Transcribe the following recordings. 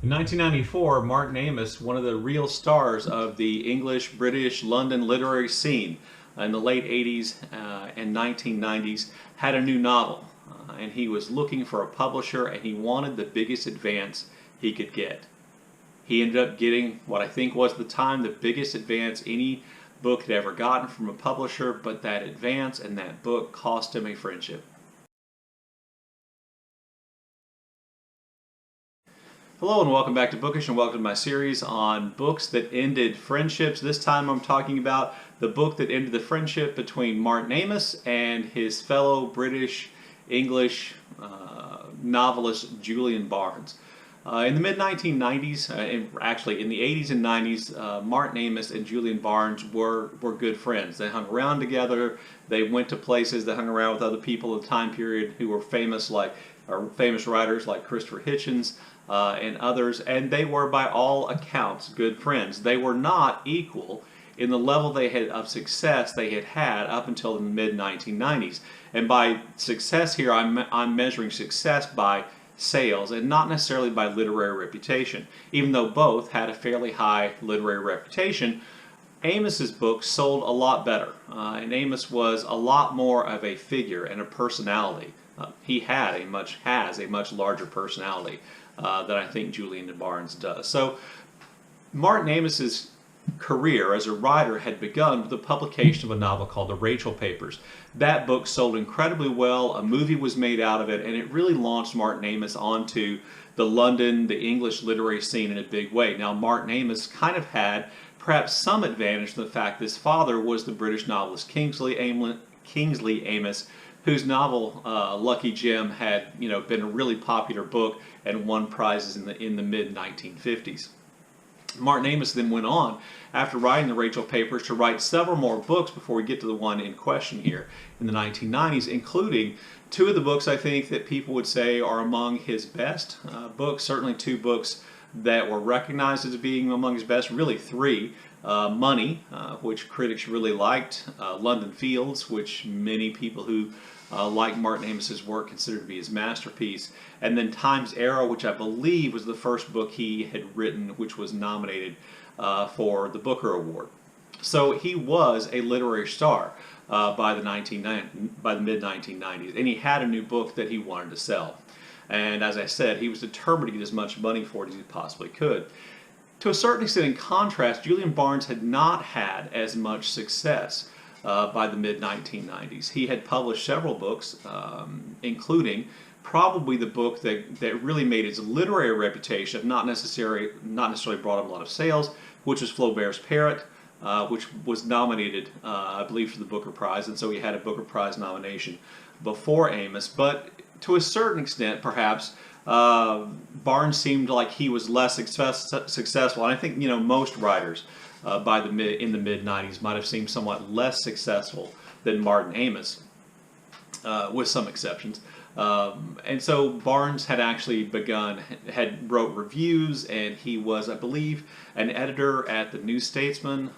In 1994, Martin Amis, one of the real stars of the English, British, London literary scene in the late 80s and 1990s, had a new novel. And he was looking for a publisher and he wanted the biggest advance he could get. He ended up getting what I think was at the time the biggest advance any book had ever gotten from a publisher, but that advance and that book cost him a friendship. Hello and welcome back to Bookish and welcome to my series on books that ended friendships. This time I'm talking about the book that ended the friendship between Martin Amis and his fellow British English novelist Julian Barnes. In the mid-1990s, actually in the 80s and 90s, Martin Amis and Julian Barnes were good friends. They hung around together, they went to places, they hung around with other people of the time period who were famous writers like Christopher Hitchens and others, and they were by all accounts good friends. They were not equal in the level of success they had had up until the mid-1990s. And by success here, I'm measuring success by sales and not necessarily by literary reputation. Even though both had a fairly high literary reputation, Amis's books sold a lot better, and Amis was a lot more of a figure and a personality. He has a much larger personality than I think Julian Barnes does. So Martin Amis's career as a writer had begun with the publication of a novel called The Rachel Papers. That book sold incredibly well, a movie was made out of it, and it really launched Martin Amis onto the English literary scene in a big way. Now, Martin Amis kind of had perhaps some advantage from the fact that his father was the British novelist Kingsley Amis, whose novel Lucky Jim had been a really popular book and won prizes in the mid 1950s. Martin Amis then went on, after writing the Rachel Papers, to write several more books before we get to the one in question here in the 1990s, including two of the books I think that people would say are among his best books, certainly two books that were recognized as being among his best, really three. Money, which critics really liked, London Fields, which many people who like Martin Amis's work considered to be his masterpiece, and then Time's Arrow, which I believe was the first book he had written, which was nominated for the Booker Award. So he was a literary star by the mid-1990s, and he had a new book that he wanted to sell. And as I said, he was determined to get as much money for it as he possibly could. To a certain extent, in contrast, Julian Barnes had not had as much success by the mid-1990s. He had published several books, including probably the book that really made his literary reputation, not necessarily brought him a lot of sales, which was Flaubert's Parrot, which was nominated, I believe, for the Booker Prize, and so he had a Booker Prize nomination before Amis. But to a certain extent, perhaps, Barnes seemed like he was less successful, and I think most writers in the mid 90s might have seemed somewhat less successful than Martin Amis, with some exceptions. And so Barnes had actually wrote reviews, and he was, I believe, an editor at the New Statesman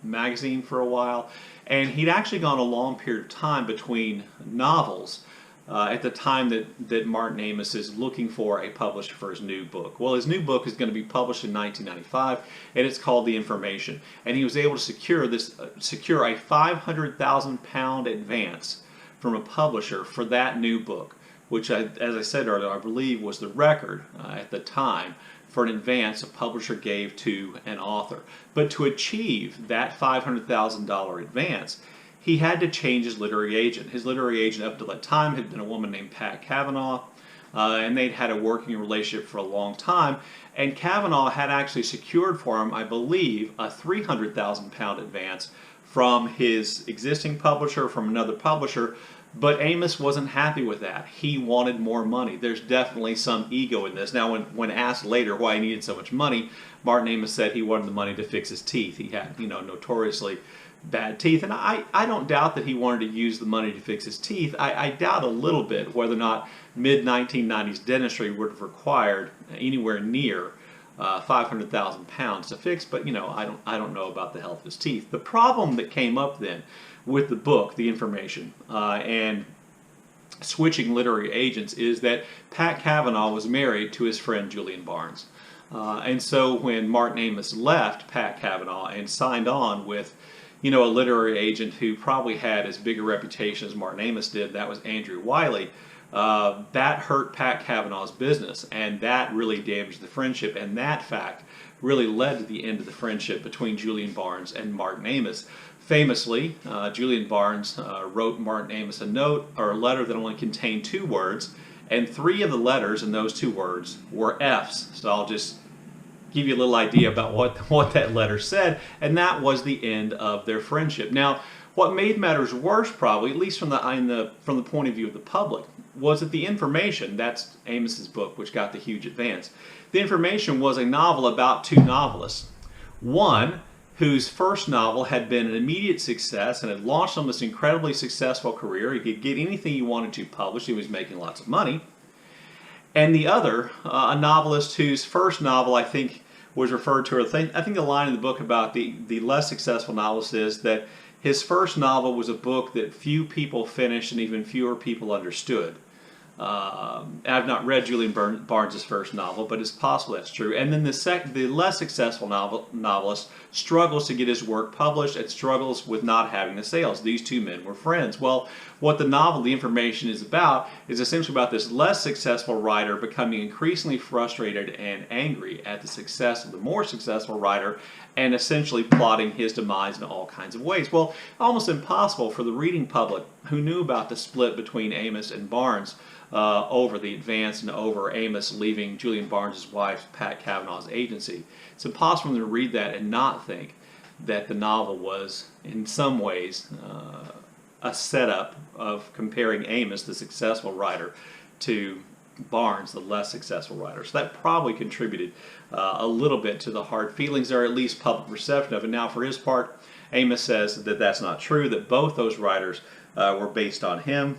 magazine for a while, and he'd actually gone a long period of time between novels. At the time that Martin Amis is looking for a publisher for his new book. Well, his new book is going to be published in 1995, and it's called The Information. And he was able to secure a £500,000 advance from a publisher for that new book, which, as I said earlier, I believe was the record at the time for an advance a publisher gave to an author. But to achieve that $500,000 advance, he had to change his literary agent. His literary agent up to that time had been a woman named Pat Kavanaugh, and they'd had a working relationship for a long time. And Kavanaugh had actually secured for him, I believe, a £300,000 advance from his existing publisher, from another publisher. But Amis wasn't happy with that. He wanted more money. There's definitely some ego in this. Now, when asked later why he needed so much money, Martin Amis said he wanted the money to fix his teeth. He had, notoriously bad teeth, and I don't doubt that he wanted to use the money to fix his teeth. I doubt a little bit whether or not mid-1990s dentistry would have required anywhere near £500,000 to fix, but I don't know about the health of his teeth. The problem that came up then with the book, The Information, and switching literary agents is that Pat Cavanaugh was married to his friend Julian Barnes. And so when Martin Amis left Pat Cavanaugh and signed on with, a literary agent who probably had as big a reputation as Martin Amis did, that was Andrew Wiley, that hurt Pat Cavanaugh's business, and that really damaged the friendship, and that fact really led to the end of the friendship between Julian Barnes and Martin Amis. Famously, Julian Barnes wrote Martin Amis a note or a letter that only contained 2 words, and 3 of the letters in those 2 words were F's. So I'll just give you a little idea about what that letter said, and that was the end of their friendship. Now, what made matters worse, probably, at least from the point of view of the public, was that the information, that's Amis's book, which got the huge advance, the information was a novel about 2 novelists. One whose first novel had been an immediate success and had launched on this incredibly successful career. He could get anything he wanted to published. He was making lots of money. And the other, a novelist whose first novel, I think, was referred to, I think the line in the book about the less successful novelist is that his first novel was a book that few people finished and even fewer people understood. I've not read Julian Barnes' first novel, but it's possible that's true. And then the less successful novelist struggles to get his work published and struggles with not having the sales. These 2 men were friends. Well, what the information is about, is essentially about this less successful writer becoming increasingly frustrated and angry at the success of the more successful writer and essentially plotting his demise in all kinds of ways. Well, almost impossible for the reading public who knew about the split between Amis and Barnes over the advance and over Amis leaving Julian Barnes' wife, Pat Cavanaugh's agency. It's impossible for them to read that and not think that the novel was, in some ways, a setup of comparing Amis, the successful writer, to Barnes, the less successful writer. So that probably contributed a little bit to the hard feelings, or at least public perception of it. Now, for his part, Amis says that that's not true, that both those writers were based on him.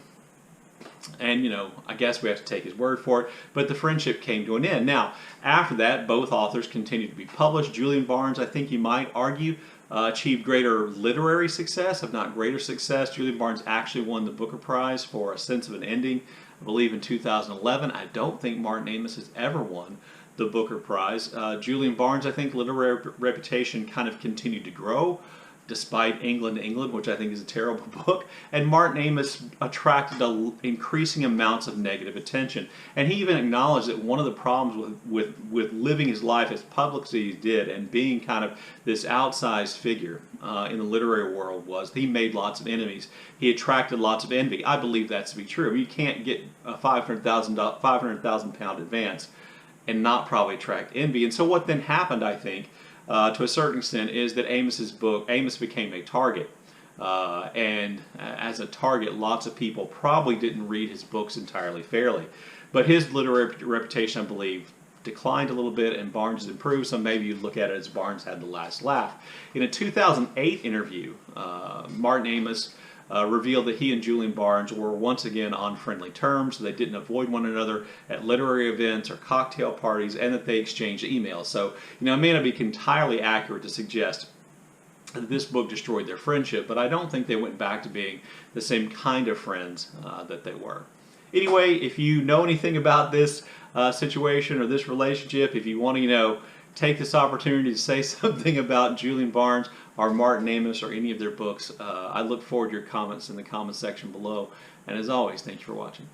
And, I guess we have to take his word for it. But the friendship came to an end. Now, after that, both authors continued to be published. Julian Barnes, I think you might argue, achieved greater literary success, if not greater success. Julian Barnes actually won the Booker Prize for A Sense of an Ending, I believe in 2011. I don't think Martin Amis has ever won the Booker Prize. Julian Barnes, I think, literary reputation kind of continued to grow, despite England, which I think is a terrible book. And Martin Amis attracted increasing amounts of negative attention. And he even acknowledged that one of the problems with living his life as public as he did and being kind of this outsized figure in the literary world was he made lots of enemies. He attracted lots of envy. I believe that to be true. I mean, you can't get a £500,000 advance and not probably attract envy. And so what then happened, I think, to a certain extent, is that Amis became a target. And as a target, lots of people probably didn't read his books entirely fairly. But his literary reputation, I believe, declined a little bit and Barnes improved, so maybe you look at it as Barnes had the last laugh. In a 2008 interview, Martin Amis revealed that he and Julian Barnes were once again on friendly terms. They didn't avoid one another at literary events or cocktail parties, and that they exchanged emails. So, it may not be entirely accurate to suggest that this book destroyed their friendship, but I don't think they went back to being the same kind of friends that they were. Anyway, if you know anything about this situation or this relationship, if you want to, take this opportunity to say something about Julian Barnes or Martin Amis or any of their books, I look forward to your comments in the comment section below. And as always, thanks for watching.